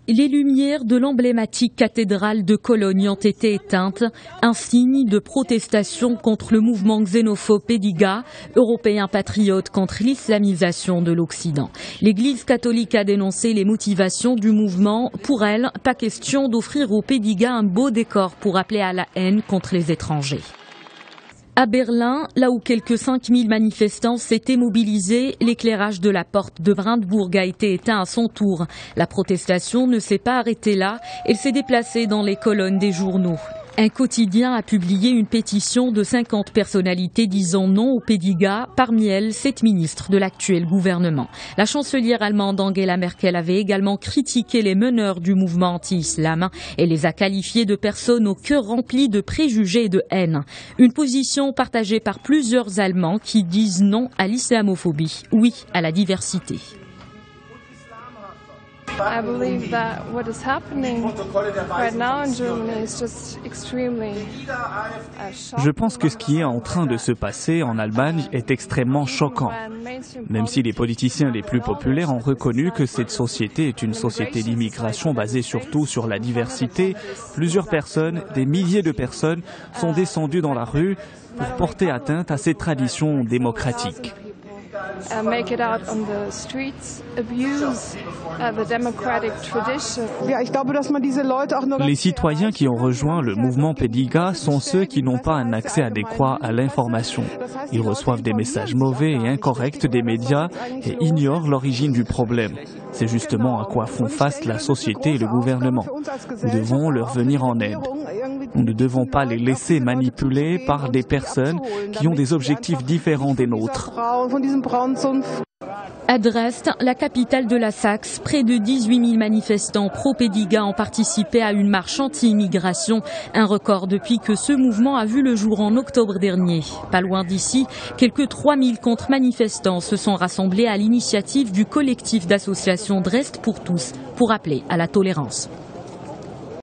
Les lumières de l'emblématique cathédrale de Cologne ont été éteintes, un signe de protestation contre le mouvement xénophobe Pediga, européen patriote contre l'islamisation de l'Occident. L'Église catholique a dénoncé les motivations du mouvement. Pour elle, pas question d'offrir aux Pediga un beau décor pour appeler à la haine contre les étrangers. À Berlin, là où quelques 5000 manifestants s'étaient mobilisés, l'éclairage de la porte de Brandebourg a été éteint à son tour. La protestation ne s'est pas arrêtée là, elle s'est déplacée dans les colonnes des journaux. Un quotidien a publié une pétition de 50 personnalités disant non au Pediga, parmi elles 7 ministres de l'actuel gouvernement. La chancelière allemande Angela Merkel avait également critiqué les meneurs du mouvement anti-islam et les a qualifiés de personnes au cœur rempli de préjugés et de haine. Une position partagée par plusieurs Allemands qui disent non à l'islamophobie, oui à la diversité. I believe that what is happening right now in Germany is just extremely shocking. Je pense que ce qui est en train de se passer en Allemagne est extrêmement choquant. Même si les politiciens les plus populaires ont reconnu que cette société est une société d'immigration basée surtout sur la diversité, plusieurs personnes, des milliers de personnes, sont descendues dans la rue pour porter atteinte à ces traditions démocratiques. Make it out on the streets, abuse the democratic tradition. Les citoyens qui ont rejoint le mouvement Pediga sont ceux qui n'ont pas un accès adéquat à l'information. Ils reçoivent des messages mauvais et incorrects des médias et ignorent l'origine du problème. C'est justement à quoi font face la société et le gouvernement. Nous devons leur venir en aide. Nous ne devons pas les laisser manipuler par des personnes qui ont des objectifs différents des nôtres. À Dresde, la capitale de la Saxe, près de 18 000 manifestants pro-Pediga ont participé à une marche anti-immigration, un record depuis que ce mouvement a vu le jour en octobre dernier. Pas loin d'ici, quelques 3 000 contre-manifestants se sont rassemblés à l'initiative du collectif d'associations Dresde pour tous, pour appeler à la tolérance.